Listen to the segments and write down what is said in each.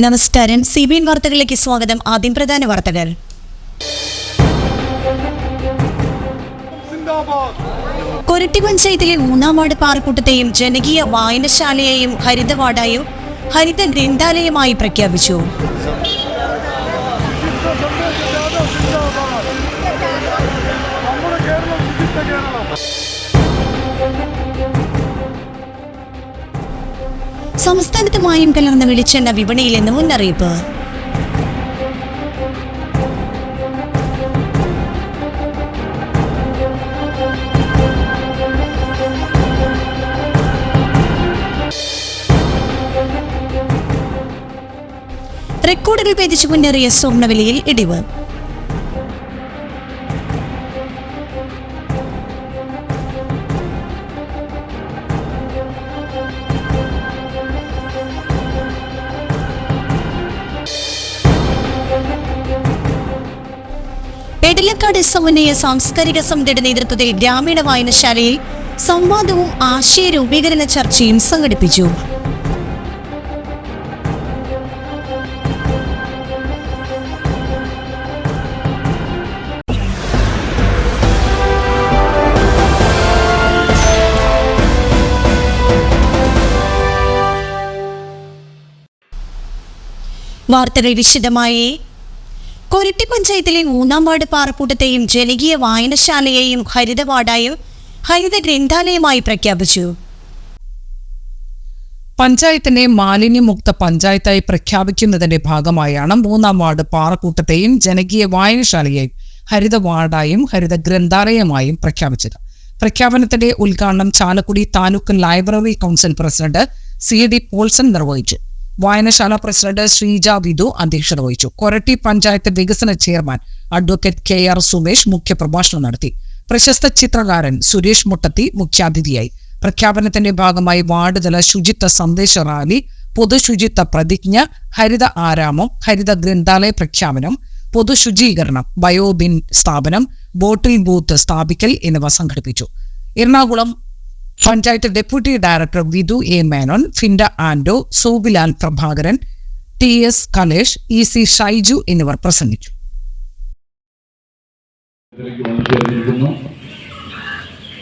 നമസ്കാരം. CBN വാർത്തകളിലേക്ക് സ്വാഗതം. ആദ്യം പ്രധാന വാർത്തകൾ. കൊരട്ടി പഞ്ചായത്തിലെ 3-ാം വാർഡ് പാറക്കൂട്ടത്തെയും ജനകീയ വായനശാലയെയും ഹരിത വാർഡായും ഹരിത ഗ്രന്ഥാലയമായി പ്രഖ്യാപിച്ചു. സംസ്ഥാനത്ത് മായം കലർന്ന വെളിച്ചെണ്ണ വിപണിയിലെന്ന് മുന്നറിയിപ്പ്. റെക്കോർഡുകൾ ഭേദിച്ചു മുന്നേറിയ സ്വർണ്ണവിലയിൽ ഇടിവ്. എടലക്കാട് സമന്വയ സാംസ്കാരിക സമിതിയുടെ നേതൃത്വത്തിൽ ഗ്രാമീണ വായനശാലയിൽ സംവാദവും ആശയ രൂപീകരണ ചർച്ചയും സംഘടിപ്പിച്ചു. വാർത്തകൾ വിശദമായി. കൊരട്ടി പഞ്ചായത്തിലെ 3-ാം വാർഡ് പാറക്കൂട്ടത്തെയും ജനകീയ വായനശാലയെയും ഹരിത വാർഡായും ഹരിത ഗ്രന്ഥാലയമായി പ്രഖ്യാപിച്ചു. പഞ്ചായത്തിനെ മാലിന്യമുക്ത പഞ്ചായത്തായി പ്രഖ്യാപിക്കുന്നതിന്റെ ഭാഗമായാണ് 3-ാം വാർഡ് പാറക്കൂട്ടത്തെയും ജനകീയ വായനശാലയെയും ഹരിത വാർഡായും ഹരിത ഗ്രന്ഥാലയമായും പ്രഖ്യാപിച്ചത്. പ്രഖ്യാപനത്തിന്റെ ഉദ്ഘാടനം Chalakudy taluk library council president CD Paulson നിർവഹിച്ചു. വായനശാല പ്രസിഡന്റ് ശ്രീജ വിധു അധ്യക്ഷത വഹിച്ചു. കൊരട്ടി പഞ്ചായത്ത് വികസന ചെയർമാൻ അഡ്വക്കേറ്റ് KR സുമേഷ് മുഖ്യപ്രഭാഷണം നടത്തി. പ്രശസ്ത ചിത്രകാരൻ സുരേഷ് മുട്ടത്തി മുഖ്യാതിഥിയായി. പ്രഖ്യാപനത്തിന്റെ ഭാഗമായി വാർഡ് തല ശുചിത്വ സന്ദേശ റാലി, പൊതുശുചിത്വ പ്രതിജ്ഞ, ഹരിത ആരാമം, ഹരിത ഗ്രന്ഥാലയ പ്രഖ്യാപനം, പൊതുശുചീകരണം, ബയോബിൻ സ്ഥാപനം, ബോട്ടിൽ ബൂത്ത് സ്ഥാപിക്കൽ എന്നിവ സംഘടിപ്പിച്ചു. Ernakulam panchayat deputy director Vidhu A Menon, ഫിൻഡ ആൻഡോ, സോബിലാൽ പ്രഭാകരൻ, TS കലേഷ്, EC ഷൈജു എന്നിവർ പ്രസംഗിച്ചു.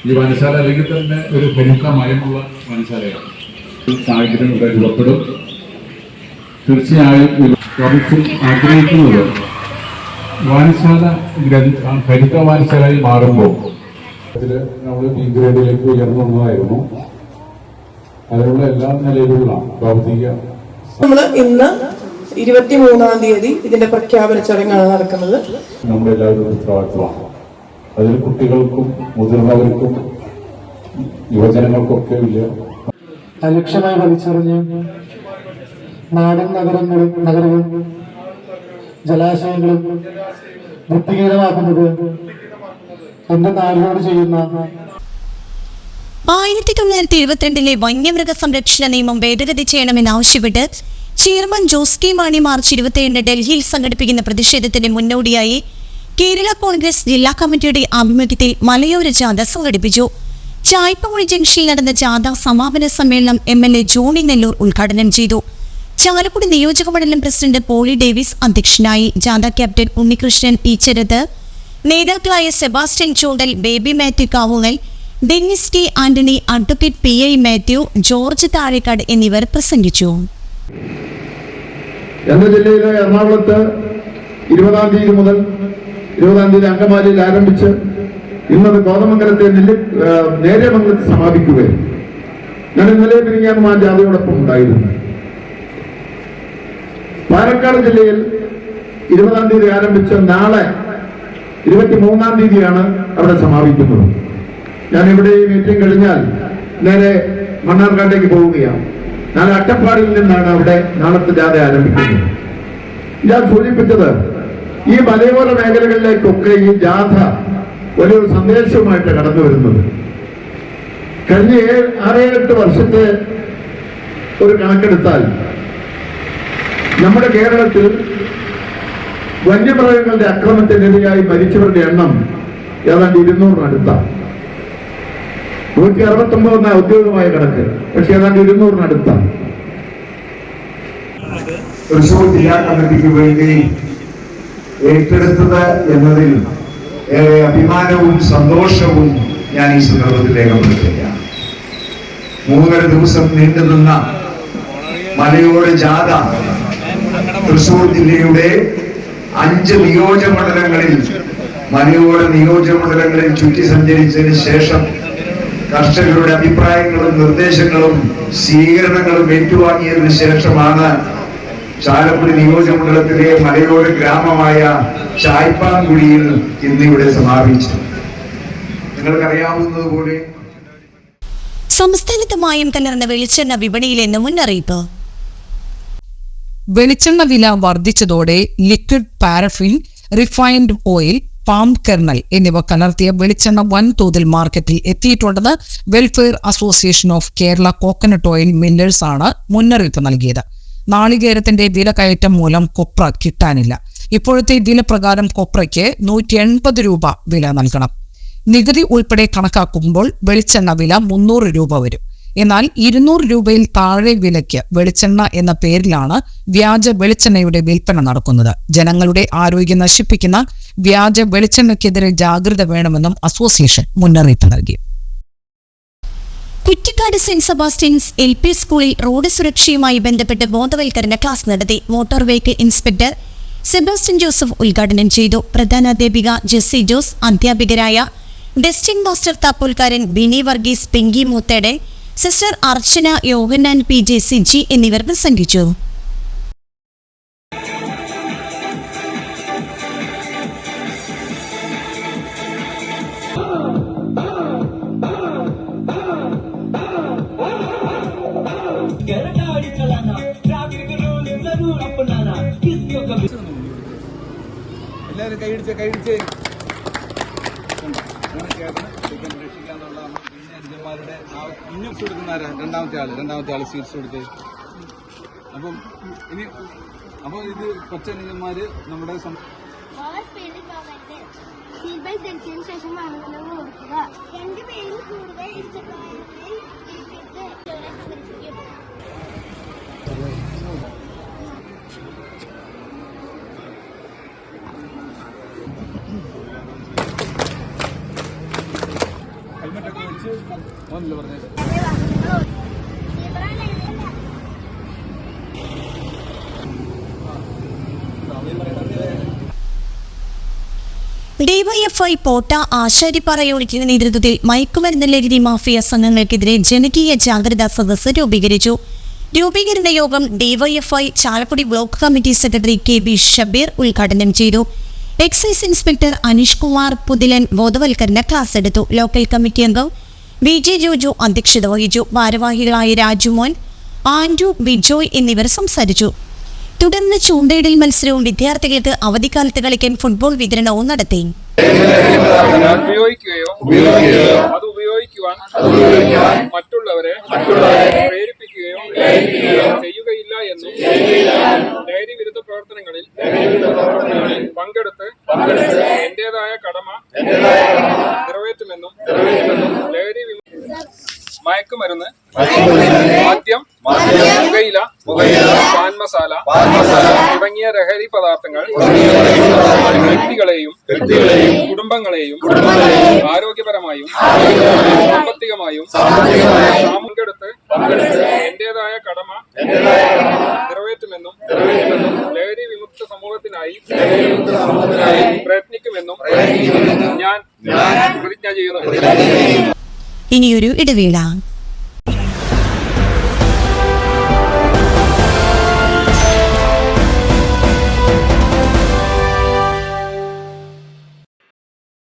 ഈ വായനശാല അല്ലെങ്കിൽ തന്നെ ഒരു പ്രമുഖ മയമുള്ള വായനശാലയാണ്. സാഹചര്യങ്ങൾ രൂപപ്പെടും. തീർച്ചയായും കൗൺസിൽ ആഗ്രഹിക്കുന്നത് വായനശാല ഹരിത വായനശാലയായി മാറുമ്പോൾ അതില് നമ്മൾ B ഗ്രേഡിലേക്ക് ഉയർന്നുള്ളതായിരുന്നു. അതിനുള്ള എല്ലാ നിലയിലുമാണ് ഭൗതിക. നമ്മൾ ഇന്ന് 23-ാം തീയതി ഇതിന്റെ പ്രഖ്യാപന ചടങ്ങാണ് നടക്കുന്നത്. നമ്മുടെ എല്ലാവരും ഉത്തരവാദിത്വമാണ്. അതിൽ കുട്ടികൾക്കും മുതിർന്നവർക്കും യുവജനങ്ങൾക്കൊക്കെ വലിയ അലക്ഷ്യമായി വലിച്ചെറിഞ്ഞ് നാടും നഗരങ്ങളും ജലാശയങ്ങളും വൃത്തിഹീനമാക്കുന്നത് എന്റെ നാടിനോട് ചെയ്യുന്ന 1972 വന്യമൃഗ സംരക്ഷണ നിയമം ഭേദഗതി ചെയ്യണമെന്നാവശ്യപ്പെട്ട് chairman Jose K Mani March 27 ഡൽഹിയിൽ സംഘടിപ്പിക്കുന്ന പ്രതിഷേധത്തിന് മുന്നോടിയായി കേരള കോൺഗ്രസ് ജില്ലാ കമ്മിറ്റിയുടെ ആഭിമുഖ്യത്തിൽ മലയോര ജാഥ സംഘടിപ്പിച്ചു. ചായ്പമൂഴി ജംഗ്ഷനിൽ നടന്ന ജാഥ സമാപന സമ്മേളനം MLA ജോണി നെല്ലൂർ ഉദ്ഘാടനം ചെയ്തു. ചാലക്കുടി നിയോജക മണ്ഡലം പ്രസിഡന്റ് പോളി ഡേവിസ് അധ്യക്ഷനായി. ജാഥ ക്യാപ്റ്റൻ ഉണ്ണികൃഷ്ണൻ ഈച്ചരത്ത്, നേതാക്കളായ Sebastian Choondal, Baby Mathew Kavungal, Dennis T Antony, advocate PI Mathew, George Thazhekad എന്നിവർ പ്രസംഗിച്ചു. ജില്ലയിലെ എറണാകുളത്ത് 20-ാം തീയതി മുതൽ 20-ാം തീയതി അങ്കമാലിയിൽ ആരംഭിച്ച് ഇന്നത് കോതമംഗലത്തെ നേര്യമംഗലത്ത് സമാപിക്കുകയും ഞാൻ ഇന്നലെ പിരിഞ്ഞാനും ആ ജാഥയോടൊപ്പം ഉണ്ടായിരുന്നു. പാലക്കാട് ജില്ലയിൽ 20-ാം തീയതി ആരംഭിച്ച് നാളെ 23-ാം തീയതിയാണ് അവിടെ സമാപിക്കുന്നത്. ഞാനിവിടെ ഈ മീറ്റിംഗ് കഴിഞ്ഞാൽ നേരെ മണ്ണാർക്കാട്ടേക്ക് പോവുകയാണ്. നാളെ അട്ടപ്പാടിയിൽ നിന്നാണ് അവിടെ നാളത്തെ ജാഥ ആരംഭിക്കുന്നത്. ഞാൻ സൂചിപ്പിച്ചത് ഈ മലയോര മേഖലകളിലേക്കൊക്കെ ഈ ജാഥ വലിയൊരു സന്ദേശവുമായിട്ട് കടന്നു വരുന്നത്. കഴിഞ്ഞ 6-8 വർഷത്തെ ഒരു കണക്കെടുത്താൽ നമ്മുടെ കേരളത്തിൽ വന്യമൃഗങ്ങളുടെ അക്രമത്തിനെതിരായി മരിച്ചവരുടെ എണ്ണം ഏതാണ്ട് 200-നടുത്താണ്. 169 ഔദ്യോഗികമായ കണക്ക്, പക്ഷെ ഏതാണ്ട് 200-നടുത്താണ്. തൃശൂർ ജില്ലാ കമ്മിറ്റിക്ക് വേണ്ടി ഏറ്റെടുത്തത് എന്നതിൽ ഏറെ അഭിമാനവും സന്തോഷവും ഞാൻ ഈ സന്ദർഭത്തിൽ രേഖപ്പെടുത്തുകയാണ്. 3 ദിവസം നീണ്ടുനിന്ന മലയോര ജാഥ തൃശൂർ ജില്ലയുടെ 5 നിയോജകമണ്ഡലങ്ങളിൽ മലയോര നിയോജകമണ്ഡലങ്ങളിൽ ചുറ്റി സഞ്ചരിച്ചതിന് ശേഷം കർഷകരുടെ അഭിപ്രായങ്ങളും നിർദ്ദേശങ്ങളും സ്വീകരണങ്ങളും ഏറ്റുവാങ്ങിയതിനു ശേഷമാണ് ചാലക്കുടി നിയോജകമണ്ഡലത്തിലെ മലയോര ഗ്രാമമായ ചായ്പാങ്കുടിയിൽ ഇന്നിവിടെ സമാപിച്ചത്. നിങ്ങൾക്കറിയാവുന്നതുപോലെ സംസ്ഥാനത്ത് മായം കലർന്ന വെളിച്ചെണ്ണ വിപണിയിലെന്ന് മുന്നറിയിപ്പ്. വെളിച്ചെണ്ണ വില വർദ്ധിച്ചതോടെ liquid paraffin, refined oil, palm kernel എന്നിവ കലർത്തിയ വെളിച്ചെണ്ണ വൻതോതിൽ മാർക്കറ്റിൽ എത്തിയിട്ടുണ്ടെന്ന് welfare association of Kerala coconut oil millers ആണ് മുന്നറിയിപ്പ് നൽകിയത്. നാളികേരത്തിന്റെ വില കയറ്റം മൂലം കൊപ്ര കിട്ടാനില്ല. ഇപ്പോഴത്തെ വില പ്രകാരം കൊപ്രയ്ക്ക് 180 രൂപ വില നൽകണം. നികുതി ഉൾപ്പെടെ കണക്കാക്കുമ്പോൾ വെളിച്ചെണ്ണ വില 300 രൂപ വരും. എന്നാൽ 200 രൂപയിൽ താഴെ വിലയ്ക്ക് വെളിച്ചെണ്ണ എന്ന പേരിലാണ് വ്യാജ വെളിച്ചെണ്ണയുടെ വിൽപ്പന നടക്കുന്നത്. ജനങ്ങളുടെ ആരോഗ്യം നശിപ്പിക്കുന്ന വ്യാജ വെളിച്ചെണ്ണയ്ക്കെതിരെ ജാഗ്രത വേണമെന്നും അസോസിയേഷൻ മുന്നറിയിപ്പ് നൽകി. കുറ്റിക്കാട് സെന്റ് സെബാസ്റ്റ്യൻസ് LP സ്കൂളിൽ റോഡ് സുരക്ഷയുമായി ബന്ധപ്പെട്ട് ബോധവൽക്കരണ ക്ലാസ് നടത്തി. Motor vehicle inspector Sebastian Joseph ഉദ്ഘാടനം ചെയ്തു. പ്രധാനാധ്യാപിക ജെസ്സി ജോസ്, അധ്യാപികരായ Destin master Thappolkaran, Bini Varghese, Pinky Moothedan, sister Archana, Yohannan PJ, Siji എന്നിവർ പ്രസംഗിച്ചു. എല്ലാവരും കൈയടിച്ച് രക്ഷിക്കാന്നുള്ളതാണ്. പിന്നെ അനുജന്മാരുടെ ഇന്നൊക്കെ കൊടുക്കുന്ന രണ്ടാമത്തെ ആള് സീറ്റ്സ് കൊടുത്ത്. അപ്പം ഇത് കൊച്ചനുജന്മാര് നമ്മുടെ ശേഷം കൊടുക്കുക. 2 പേരും കൂടുതൽ ഹെൽമെറ്റൊക്കെ വെച്ച് ഒന്നല്ലോ പറഞ്ഞത്. ഡിവൈഎഫ്ഐ പോട്ട ആശാരിപ്പാറ യൂണിറ്റിന്റെ നേതൃത്വത്തിൽ മയക്കുമരുന്ന് ലഹരി മാഫിയ സംഘങ്ങൾക്കെതിരെ ജനകീയ ജാഗ്രതാ സദസ്സ് രൂപീകരിച്ചു. രൂപീകരണ യോഗം DYFI Chalakudy block committee secretary KB Shabeer ഉദ്ഘാടനം ചെയ്തു. എക്സൈസ് ഇൻസ്പെക്ടർ അനീഷ് കുമാർ പുതിലൻ ബോധവൽക്കരണ ക്ലാസ് എടുത്തു. ലോക്കൽ കമ്മിറ്റി അംഗം VJ ജോജു അധ്യക്ഷത വഹിച്ചു. ഭാരവാഹികളായ രാജുമോൻ, ആൻഡ്രു, ബിജോയ് എന്നിവർ സംസാരിച്ചു. തുടർന്ന് ചൂണ്ടയിടൽ മത്സരവും വിദ്യാർത്ഥികൾക്ക് അവധിക്കാലത്ത് കളിക്കാൻ ഫുട്ബോൾ വിതരണവും നടത്തി. അത് ഉപയോഗിക്കുവാൻ മറ്റുള്ളവരെ പ്രേരിപ്പിക്കുകയോ ചെയ്യുകയില്ല എന്നും ലഹരി വിരുദ്ധ പ്രവർത്തനങ്ങളിൽ പങ്കെടുത്ത് എന്റേതായ കടമ നിറവേറ്റുമെന്നും ലഹരി മയക്കുമരുന്ന്, മദ്യം, പുകയില, പാൻ മസാല തുടങ്ങിയ ലഹരി പദാർത്ഥങ്ങൾ വ്യക്തികളെയും കുടുംബങ്ങളെയും ആരോഗ്യപരമായും സാമ്പത്തികമായും പങ്കെടുത്ത് എന്റേതായ കടമ നിറവേറ്റുമെന്നും ലഹരി വിമുക്ത സമൂഹത്തിനായി പ്രയത്നിക്കുമെന്നും ഞാൻ പ്രതിജ്ഞ ചെയ്യുന്നു. ഇനിയൊരു ഇടവേള.